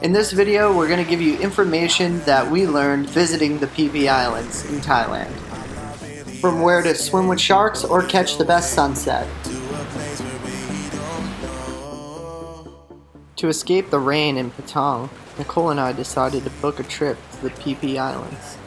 In this video, we're going to give you information that we learned visiting the Phi Phi Islands in Thailand. From where to swim with sharks or catch the best sunset. To escape the rain in Patong, Nicole and I decided to book a trip to the Phi Phi Islands.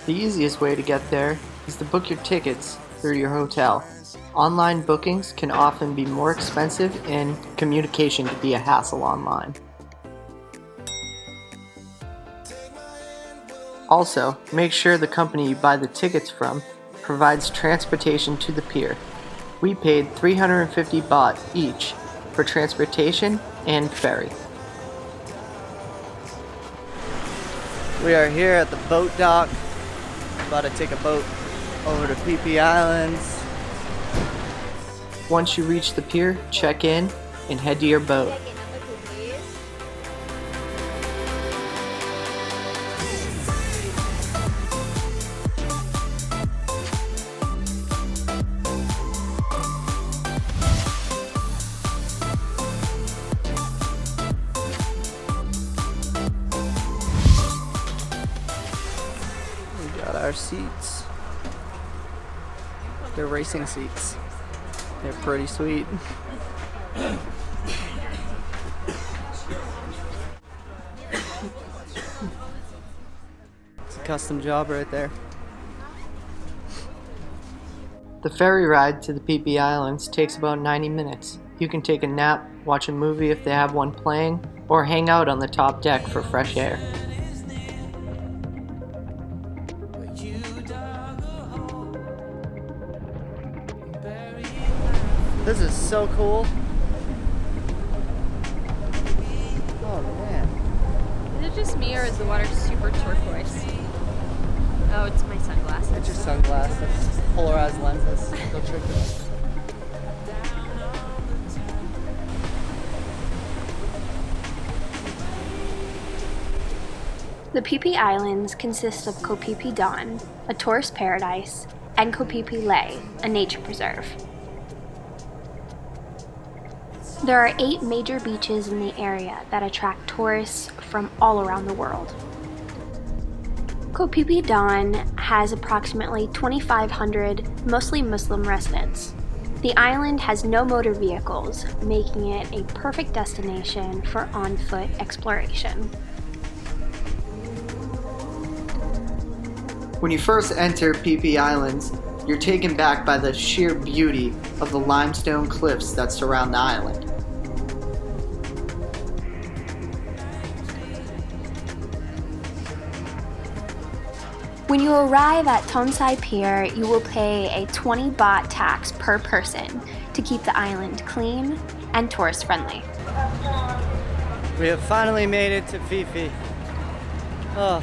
The easiest way to get there is to book your tickets through your hotel. Online bookings can often be more expensive and communication can be a hassle online. Also, make sure the company you buy the tickets from provides transportation to the pier. We paid 350 baht each for transportation and ferry. We are here at the boat dock, about to take a boat over to Phi Phi Islands. Once you reach the pier, check in and head to your boat. We got our seats. They're racing seats. They're pretty sweet. It's a custom job right there. The ferry ride to the Phi Phi Islands takes about 90 minutes. You can take a nap, watch a movie if they have one playing, or hang out on the top deck for fresh air. This is so cool. Oh man. Is it just me or is the water super turquoise? Oh, it's my sunglasses. It's your sunglasses. Polarized lenses. Go tricky. The Phi Phi Islands consist of Koh Phi Phi Don, a tourist paradise, and Koh Phi Phi Leh, a nature preserve. There are 8 major beaches in the area that attract tourists from all around the world. Koh Phi Phi Don has approximately 2,500 mostly Muslim residents. The island has no motor vehicles, making it a perfect destination for on-foot exploration. When you first enter Phi Phi Islands, you're taken back by the sheer beauty of the limestone cliffs that surround the island. When you arrive at Tonsai Pier, you will pay a 20 baht tax per person to keep the island clean and tourist friendly. We have finally made it to Phi Phi. Oh.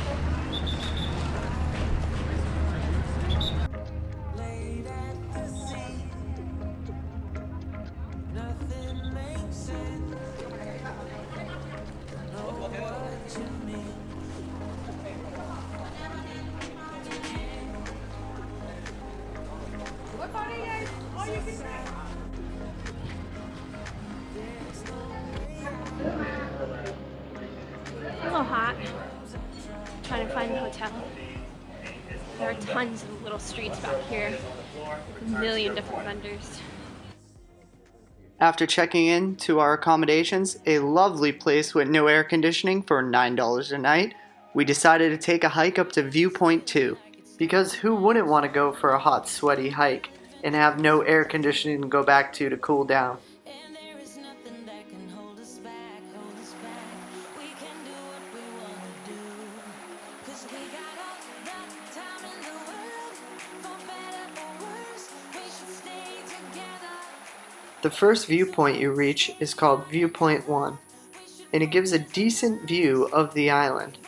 A little hot. Trying to find the hotel. There are tons of little streets back here. A million different vendors. After checking in to our accommodations, a lovely place with no air conditioning for $9 a night, we decided to take a hike up to Viewpoint 2. Because who wouldn't want to go for a hot, sweaty hike and have no air conditioning to go back to cool down? The first viewpoint you reach is called Viewpoint 1, and it gives a decent view of the island.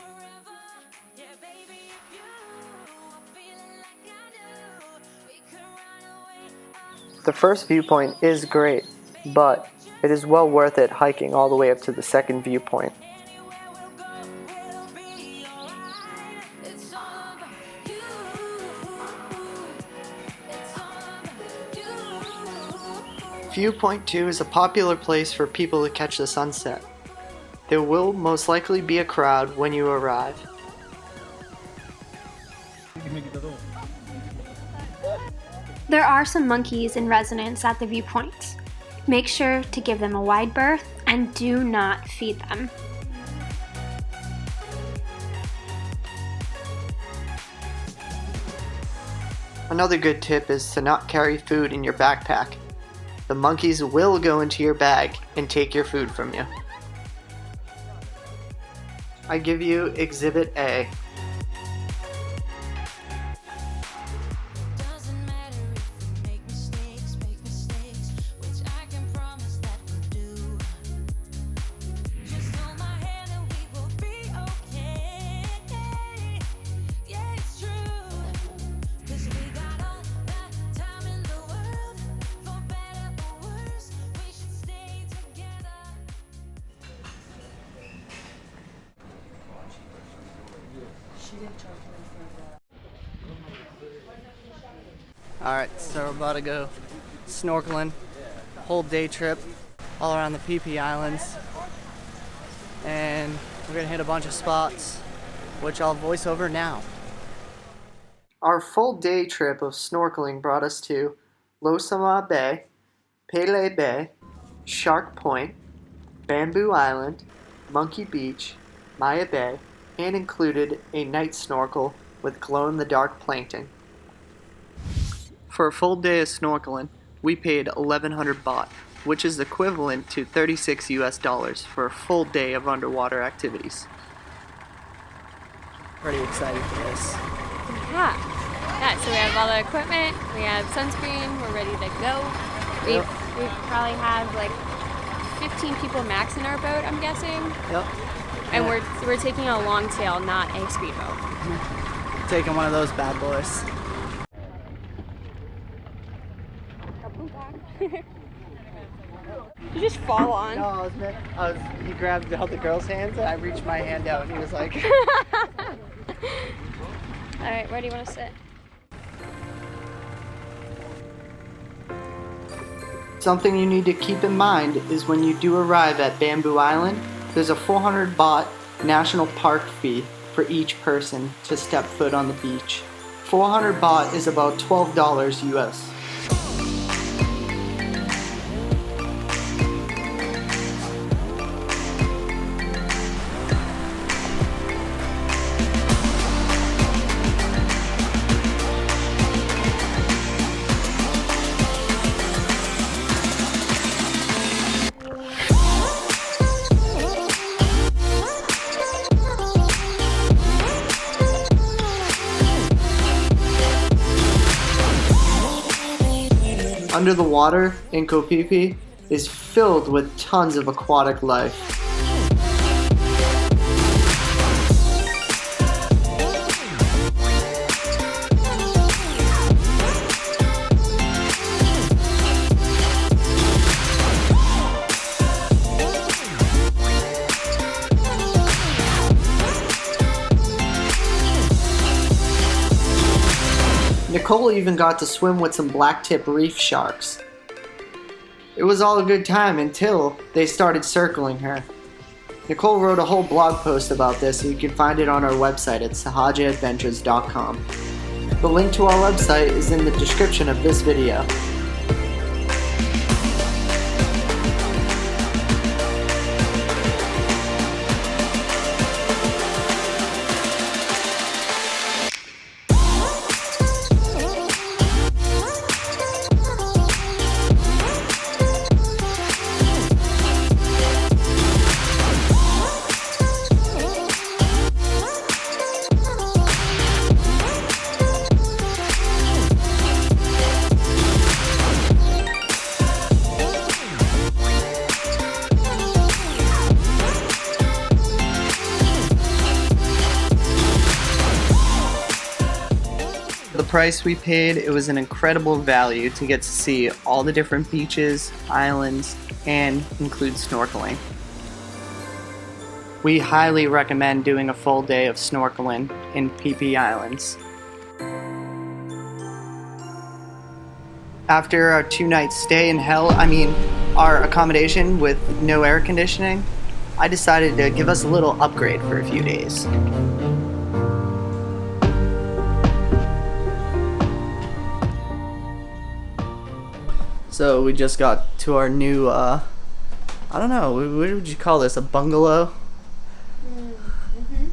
The first viewpoint is great, but it is well worth it hiking all the way up to the second viewpoint. Viewpoint 2 is a popular place for people to catch the sunset. There will most likely be a crowd when you arrive. There are some monkeys in residence at the viewpoints. Make sure to give them a wide berth and do not feed them. Another good tip is to not carry food in your backpack. The monkeys will go into your bag and take your food from you. I give you Exhibit A. Alright, so we're about to go snorkeling. Whole day trip all around the Phi Phi Islands. And we're gonna hit a bunch of spots, which I'll voice over now. Our full day trip of snorkeling brought us to Lowaks Bay, Pele Bay, Shark Point, Bamboo Island, Monkey Beach, Maya Bay, and included a night snorkel with glow-in-the-dark plankton. For a full day of snorkeling, we paid 1,100 baht, which is equivalent to $36 US for a full day of underwater activities. Pretty excited for this. Yeah, so we have all the equipment, we have sunscreen, we're ready to go. We probably have like 15 people max in our boat, I'm guessing. Yep. And we're taking a long tail, not a speedboat. Taking one of those bad boys. You just fall on. No, he held the girl's hands and I reached my hand out and he was like... Alright, where do you want to sit? Something you need to keep in mind is when you do arrive at Bamboo Island, there's a 400 baht national park fee for each person to step foot on the beach. 400 baht is about $12 US. Under the water in Koh Phi Phi is filled with tons of aquatic life. Nicole even got to swim with some blacktip reef sharks. It was all a good time until they started circling her. Nicole wrote a whole blog post about this, and you can find it on our website at sahajaadventures.com. The link to our website is in the description of this video. The price we paid, it was an incredible value to get to see all the different beaches, islands, and include snorkeling. We highly recommend doing a full day of snorkeling in Phi Phi Islands. After our 2-night stay in hell, our accommodation with no air conditioning, I decided to give us a little upgrade for a few days. So we just got to our new, I don't know, what would you call this, a bungalow?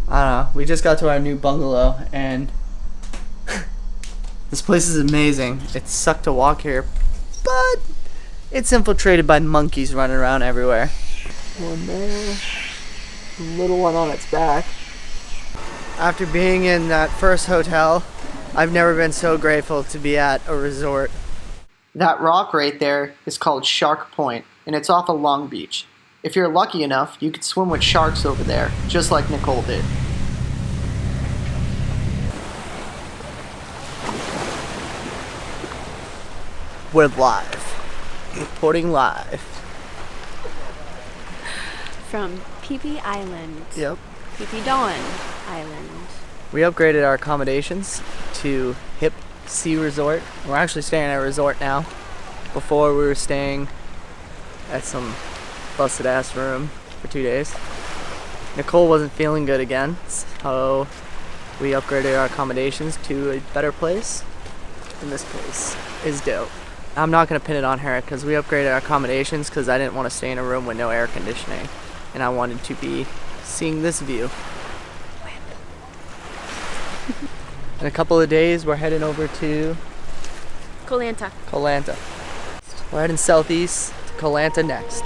I don't know, we just got to our new bungalow and this place is amazing. It sucked to walk here, but it's infiltrated by monkeys running around everywhere. One there, a little one on its back. After being in that first hotel, I've never been so grateful to be at a resort. That rock right there is called Shark Point, and it's off of Long Beach. If you're lucky enough, you could swim with sharks over there, just like Nicole did. We're live. Reporting live. From Phi Phi Island. Yep. Phi Phi Dawn Island. We upgraded our accommodations to Hip Sea Resort. We're actually staying at a resort now. Before we were staying at some busted ass room for 2 days. Nicole wasn't feeling good again, so we upgraded our accommodations to a better place. And this place is dope. I'm not gonna pin it on her because we upgraded our accommodations because I didn't want to stay in a room with no air conditioning. And I wanted to be seeing this view. In a couple of days, we're heading over to Kolanta. We're heading southeast to Kolanta next.